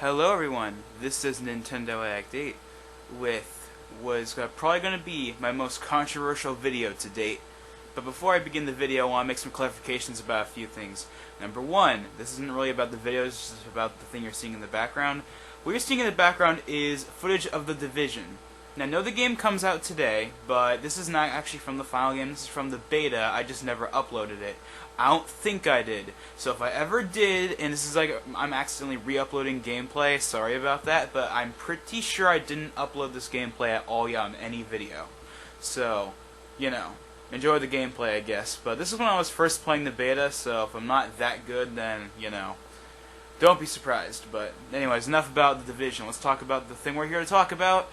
Hello everyone, this is Nintendo Act 8 with probably going to be my most controversial video to date. But before I begin the video, I want to make some clarifications about a few things. Number one, this isn't really about the video, it's just about the thing you're seeing in the background. What you're seeing in the background is footage of The Division. Now, I know the game comes out today, but this is not actually from the final game, this is from the beta. I just never uploaded it. I don't think I did. So if I ever did, and this is like I'm accidentally re-uploading gameplay, sorry about that, but I'm pretty sure I didn't upload this gameplay at all yet on any video. So, you know, enjoy the gameplay, I guess. But this is when I was first playing the beta, so if I'm not that good, then, you know, don't be surprised. But anyways, enough about The Division. Let's talk about the thing we're here to talk about,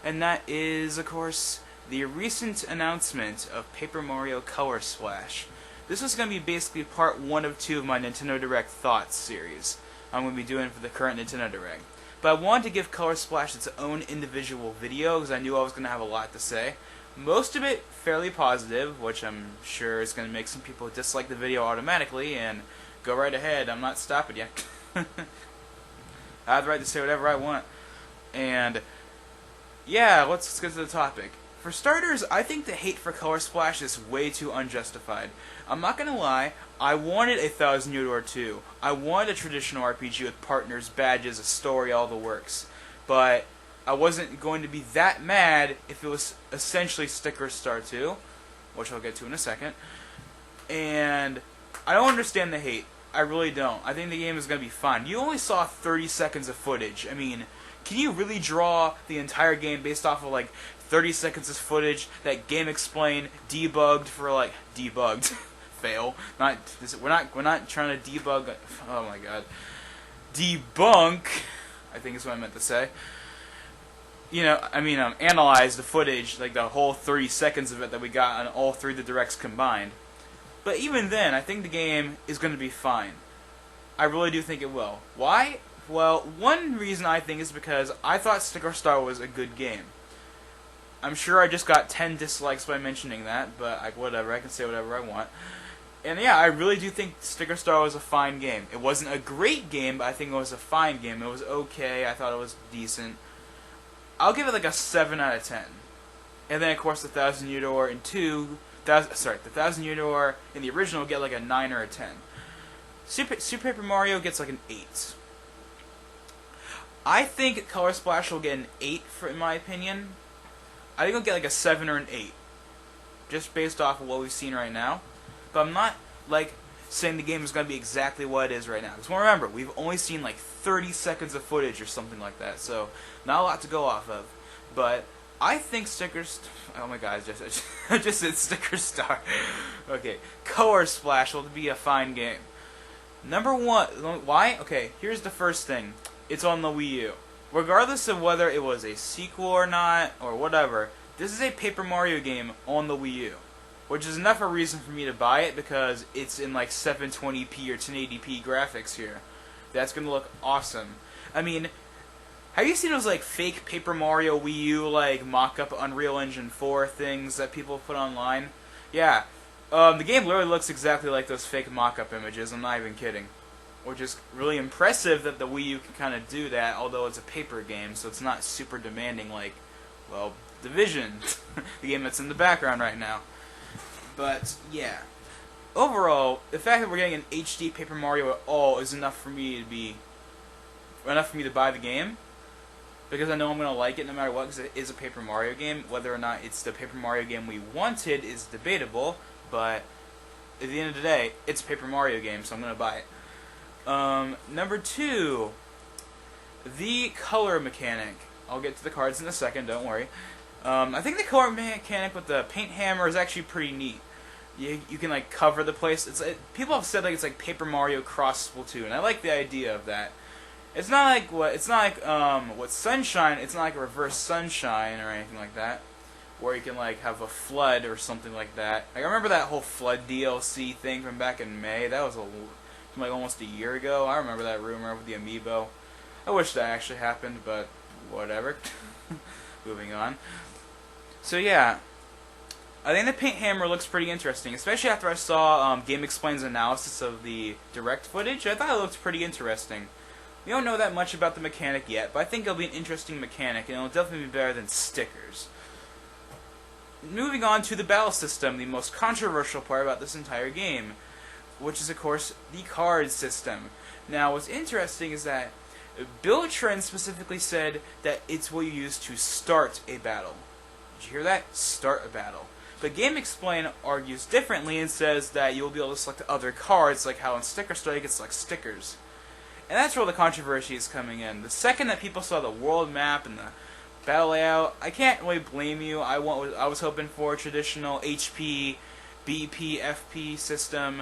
and that is, of course, the recent announcement of Paper Mario Color Splash. This is going to be basically part 1 of 2 of my Nintendo Direct Thoughts series I'm going to be doing for the current Nintendo Direct. But I wanted to give Color Splash its own individual video because I knew I was going to have a lot to say. Most of it fairly positive, which I'm sure is going to make some people dislike the video automatically, and go right ahead, I'm not stopping you. I have the right to say whatever I want. And yeah, let's get to the topic. For starters, I think the hate for Color Splash is way too unjustified. I'm not gonna lie, I wanted a Thousand Year Door 2. I wanted a traditional RPG with partners, badges, a story, all the works. But I wasn't going to be that mad if it was essentially Sticker Star 2, which I'll get to in a second. And I don't understand the hate. I really don't. I think the game is going to be fine. You only saw 30 seconds of footage. I mean, can you really draw the entire game based off of like 30 seconds of footage that Game Explain debugged for like debugged fail? We're not trying to debug. Oh my god, debunk. I think is what I meant to say. You know, I mean, analyze the footage, like the whole 30 seconds of it that we got on all 3 of the directs combined. But even then, I think the game is going to be fine. I really do think it will. Why? Well, one reason I think is because I thought Sticker Star was a good game. I'm sure I just got 10 dislikes by mentioning that, but whatever, I can say whatever I want. And yeah, I really do think Sticker Star was a fine game. It wasn't a great game, but I think it was a fine game. It was okay, I thought it was decent. I'll give it like a 7 out of 10. And then, of course, the Thousand Year Door in the Thousand Year Door in the original get like a 9 or a 10. Super Paper Mario gets like an 8. I think Color Splash will get an 8, in my opinion. I think it'll get like a 7 or an 8. Just based off of what we've seen right now. But I'm not, like, saying the game is going to be exactly what it is right now. Because remember, we've only seen like 30 seconds of footage or something like that. So, not a lot to go off of. But I think oh my god, I just said Sticker Star. Okay, Color Splash will be a fine game. Number 1, why? Okay, here's the first thing. It's on the Wii U. Regardless of whether it was a sequel or not, or whatever, this is a Paper Mario game on the Wii U. Which is enough a reason for me to buy it, because it's in like 720p or 1080p graphics here. That's going to look awesome. I mean, have you seen those like fake Paper Mario Wii U like mock-up Unreal Engine 4 things that people put online? Yeah, the game literally looks exactly like those fake mock-up images, I'm not even kidding. Which is really impressive that the Wii U can kind of do that, although it's a paper game, so it's not super demanding like, well, Division, the game that's in the background right now. But, yeah. Overall, the fact that we're getting an HD Paper Mario at all is enough for me to buy the game. Because I know I'm going to like it no matter what, because it is a Paper Mario game. Whether or not it's the Paper Mario game we wanted is debatable, but at the end of the day, it's a Paper Mario game, so I'm going to buy it. Number 2, the color mechanic. I'll get to the cards in a second, don't worry. I think the color mechanic with the paint hammer is actually pretty neat. You can like cover the place. People have said like it's like Paper Mario cross Splatoon. I like the idea of that. It's not like what Sunshine. It's not like a reverse Sunshine or anything like that, where you can like have a flood or something like that. Like, I remember that whole flood DLC thing from back in May. That was like almost a year ago. I remember that rumor with the amiibo. I wish that actually happened, but whatever. Moving on. So yeah, I think the paint hammer looks pretty interesting, especially after I saw Game Explain's analysis of the direct footage. I thought it looked pretty interesting. We don't know that much about the mechanic yet, but I think it'll be an interesting mechanic, and it'll definitely be better than stickers. Moving on to the battle system, the most controversial part about this entire game, which is, of course, the card system. Now, what's interesting is that Build Trend specifically said that it's what you use to start a battle. Did you hear that? Start a battle. But GameXplain argues differently and says that you'll be able to select other cards, like how in Sticker Star you can select stickers. And that's where the controversy is coming in. The second that people saw the world map and the battle layout, I can't really blame you. I was hoping for a traditional HP, BP, FP system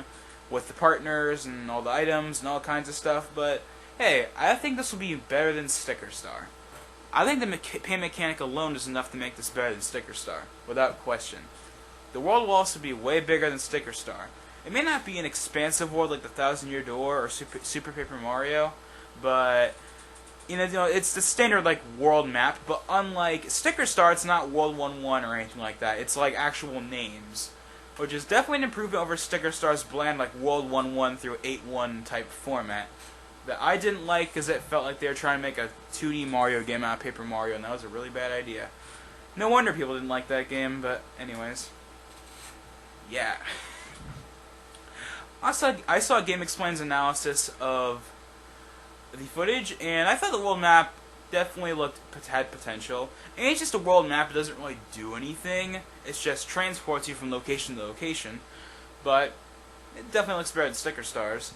with the partners and all the items and all kinds of stuff, but hey, I think this will be better than Sticker Star. I think the paint mechanic alone is enough to make this better than Sticker Star, without question. The world will also be way bigger than Sticker Star. It may not be an expansive world like the Thousand Year Door or Super Paper Mario, but you know, it's the standard like world map. But unlike Sticker Star, it's not World 1-1 or anything like that. It's like actual names, which is definitely an improvement over Sticker Star's bland like World 1-1 through 8-1 type format that I didn't like because it felt like they were trying to make a 2D Mario game out of Paper Mario, and that was a really bad idea. No wonder people didn't like that game, but anyways. Yeah. I saw GameXplain's analysis of the footage, and I thought the world map definitely had potential. And it's just a world map, it doesn't really do anything. It just transports you from location to location. But it definitely looks better than Sticker Stars.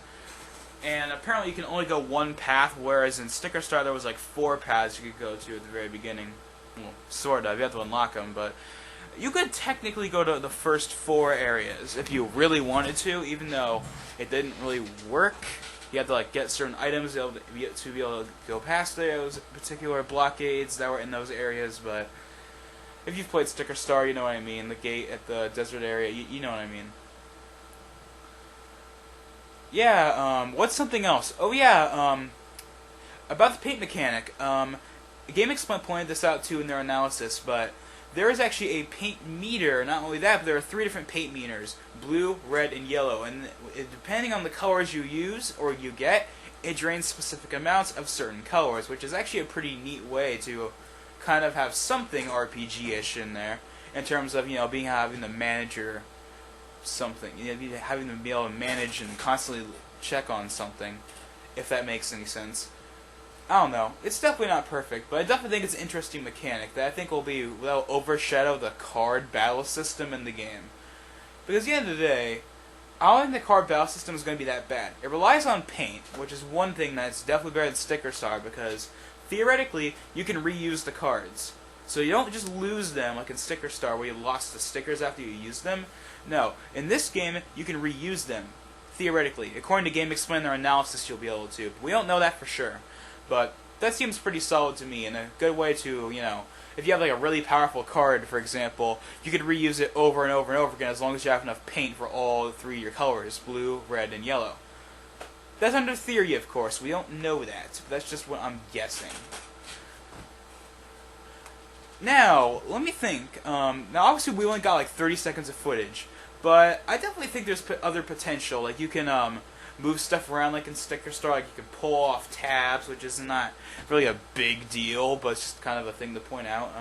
And apparently you can only go one path, whereas in Sticker Star there was like 4 paths you could go to at the very beginning. Well, sort of, you have to unlock them, but you could technically go to the first 4 areas if you really wanted to, even though it didn't really work. You had to like get certain items to be able to go past those particular blockades that were in those areas, but if you've played Sticker Star, you know what I mean. The gate at the desert area, you know what I mean. Yeah, what's something else? Oh yeah, about the paint mechanic. GameXplain pointed this out too in their analysis, but there is actually a paint meter. Not only that, but there are 3 different paint meters: blue, red, and yellow. And depending on the colors you use or you get, it drains specific amounts of certain colors, which is actually a pretty neat way to kind of have something RPG-ish in there, in terms of, you know, having the manager something, you know, having to be able to manage and constantly check on something, if that makes any sense. I don't know. It's definitely not perfect, but I definitely think it's an interesting mechanic that I think will overshadow the card battle system in the game. Because at the end of the day, I don't think the card battle system is going to be that bad. It relies on paint, which is one thing that's definitely better than Sticker Star, because theoretically you can reuse the cards. So you don't just lose them like in Sticker Star where you lost the stickers after you used them. No, in this game you can reuse them, theoretically. According to GameXplain, their analysis, you'll be able to. We don't know that for sure, but that seems pretty solid to me, and a good way to, you know, if you have like a really powerful card, for example, you could reuse it over and over and over again as long as you have enough paint for all 3 of your colors: blue, red, and yellow. That's under theory, of course. We don't know that, but that's just what I'm guessing. Now, let me think. Now, obviously, we only got like 30 seconds of footage, but I definitely think there's other potential. Like, you can move stuff around like in Sticker Star. Like, you can pull off tabs, which is not really a big deal, but it's just kind of a thing to point out.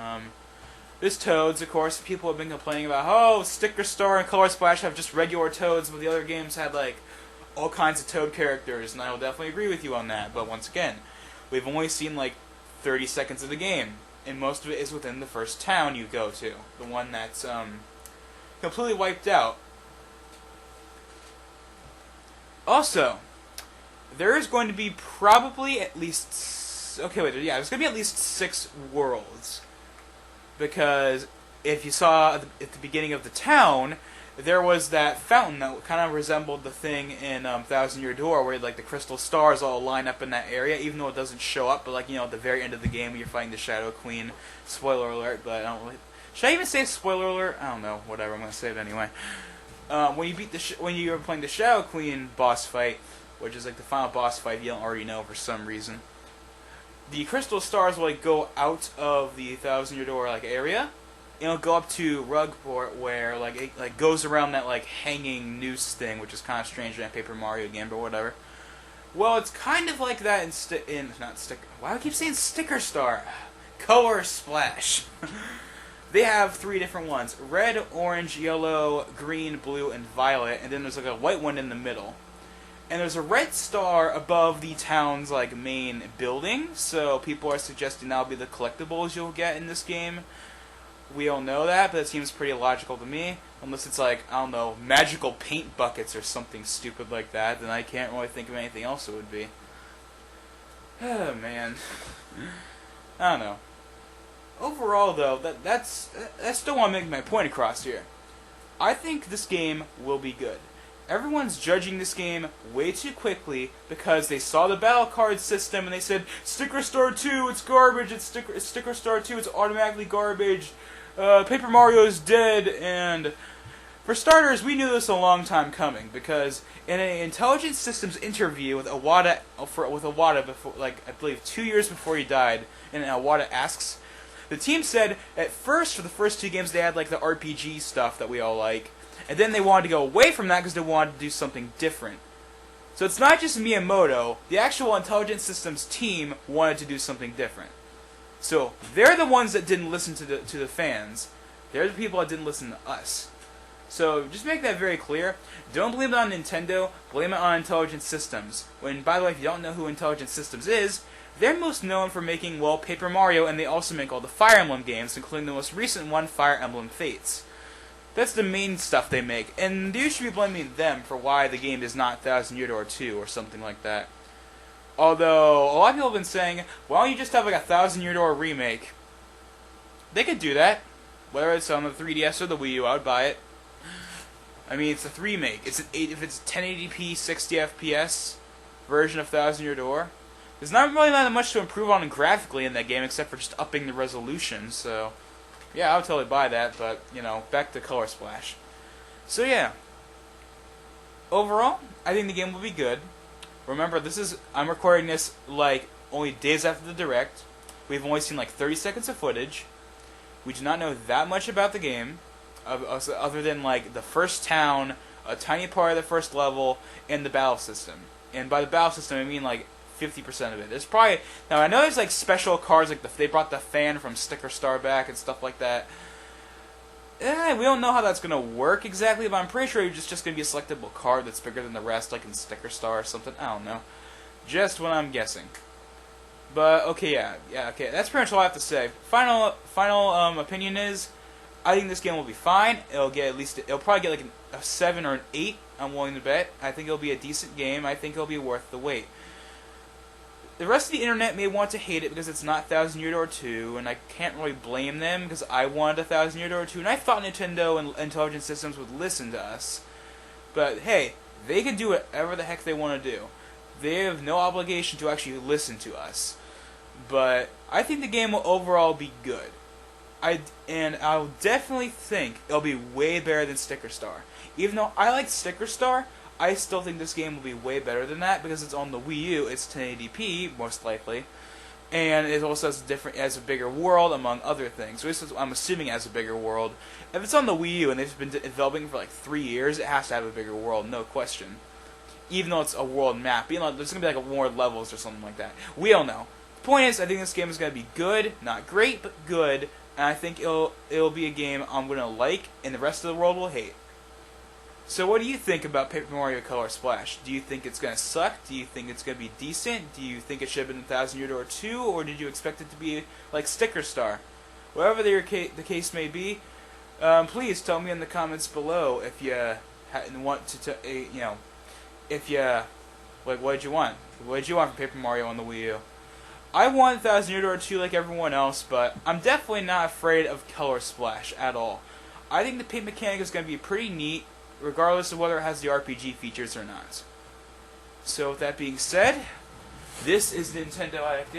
There's toads, of course. People have been complaining about, oh, Sticker Star and Color Splash have just regular toads, but the other games had like all kinds of toad characters, and I will definitely agree with you on that. But once again, we've only seen like 30 seconds of the game, and most of it is within the first town you go to, the one that's completely wiped out. Also, there is going to be probably at least there's going to be at least 6 worlds, because if you saw at the beginning of the town, there was that fountain that kind of resembled the thing in Thousand Year Door, where like the crystal stars all line up in that area, even though it doesn't show up. But like, you know, at the very end of the game, when you're fighting the Shadow Queen. Spoiler alert, but I don't really. Should I even say spoiler alert? I don't know. Whatever. I'm gonna say it anyway. When you beat when you were playing the Shadow Queen boss fight, which is like the final boss fight, you don't already know for some reason. The crystal stars will like go out of the Thousand Year Door like area. It'll go up to Rugport, where like it like goes around that like hanging noose thing, which is kind of strange in a Paper Mario game, but whatever. Well, it's kind of like that why do I keep saying Sticker Star? Color Splash. They have 3 different ones: red, orange, yellow, green, blue, and violet. And then there's like a white one in the middle. And there's a red star above the town's like main building. So people are suggesting that'll be the collectibles you'll get in this game. We all know that, but it seems pretty logical to me. Unless it's like, I don't know, magical paint buckets or something stupid like that, then I can't really think of anything else it would be. Oh, man. I don't know. Overall, though, I still want to make my point across here. I think this game will be good. Everyone's judging this game way too quickly because they saw the battle card system and they said, Sticker Star 2, it's garbage, it's Sticker Star 2, it's automatically garbage, Paper Mario is dead, and for starters, we knew this a long time coming because in an Intelligent Systems interview with Iwata before, like I believe 2 years before he died, and Iwata asks, the team said at first for the first 2 games they had like the RPG stuff that we all like, and then they wanted to go away from that because they wanted to do something different. So it's not just Miyamoto; the actual Intelligent Systems team wanted to do something different. So they're the ones that didn't listen to the fans. They're the people that didn't listen to us. So just make that very clear. Don't blame it on Nintendo. Blame it on Intelligent Systems. When, by the way, if you don't know who Intelligent Systems is, they're most known for making, well, Paper Mario, and they also make all the Fire Emblem games, including the most recent one, Fire Emblem Fates. That's the main stuff they make, and you should be blaming them for why the game is not Thousand Year Door 2 or something like that. Although, a lot of people have been saying, why don't you just have like a Thousand Year Door remake? They could do that. Whether it's on the 3DS or the Wii U, I would buy it. I mean, it's a remake. If it's 1080p, 60 FPS version of Thousand Year Door, there's not really that much to improve on graphically in that game except for just upping the resolution, so yeah, I would totally buy that, but, you know, back to Color Splash. So yeah, overall, I think the game will be good. Remember, I'm recording this, like, only days after the Direct. We've only seen, like, 30 seconds of footage. We do not know that much about the game, other than, like, the first town, a tiny part of the first level, and the battle system. And by the battle system, I mean, like, 50% of it. There's probably... Now, I know there's, like, special cards, like, they brought the fan from Sticker Star back and stuff like that. We don't know how that's going to work exactly, but I'm pretty sure it's just going to be a selectable card that's bigger than the rest, like in Sticker Star or something. I don't know. Just what I'm guessing. But, okay, yeah, okay. That's pretty much all I have to say. Final opinion is, I think this game will be fine. It'll probably get, like, a 7 or an 8, I'm willing to bet. I think it'll be a decent game. I think it'll be worth the wait. The rest of the internet may want to hate it because it's not Thousand Year Door 2, and I can't really blame them because I wanted a Thousand Year Door 2, and I thought Nintendo and Intelligent Systems would listen to us. But hey, they can do whatever the heck they want to do. They have no obligation to actually listen to us. But I think the game will overall be good. I'll definitely think it'll be way better than Sticker Star. Even though I like Sticker Star, I still think this game will be way better than that because it's on the Wii U. It's 1080p most likely, and it also has a bigger world among other things. So I'm assuming it has a bigger world. If it's on the Wii U and they've been developing for like 3 years, it has to have a bigger world, no question. Even though it's a world map, there's gonna be like more levels or something like that. We don't know. The point is, I think this game is gonna be good, not great, but good, and I think it'll be a game I'm gonna like, and the rest of the world will hate. So what do you think about Paper Mario Color Splash? Do you think it's going to suck? Do you think it's going to be decent? Do you think it should have been Thousand Year Door 2? Or did you expect it to be like Sticker Star? Whatever the case may be, please tell me in the comments below if you want what did you want? What did you want from Paper Mario on the Wii U? I want Thousand Year Door 2 like everyone else, but I'm definitely not afraid of Color Splash at all. I think the paint mechanic is going to be pretty neat, regardless of whether it has the RPG features or not. So with that being said, this is Nintendo Update.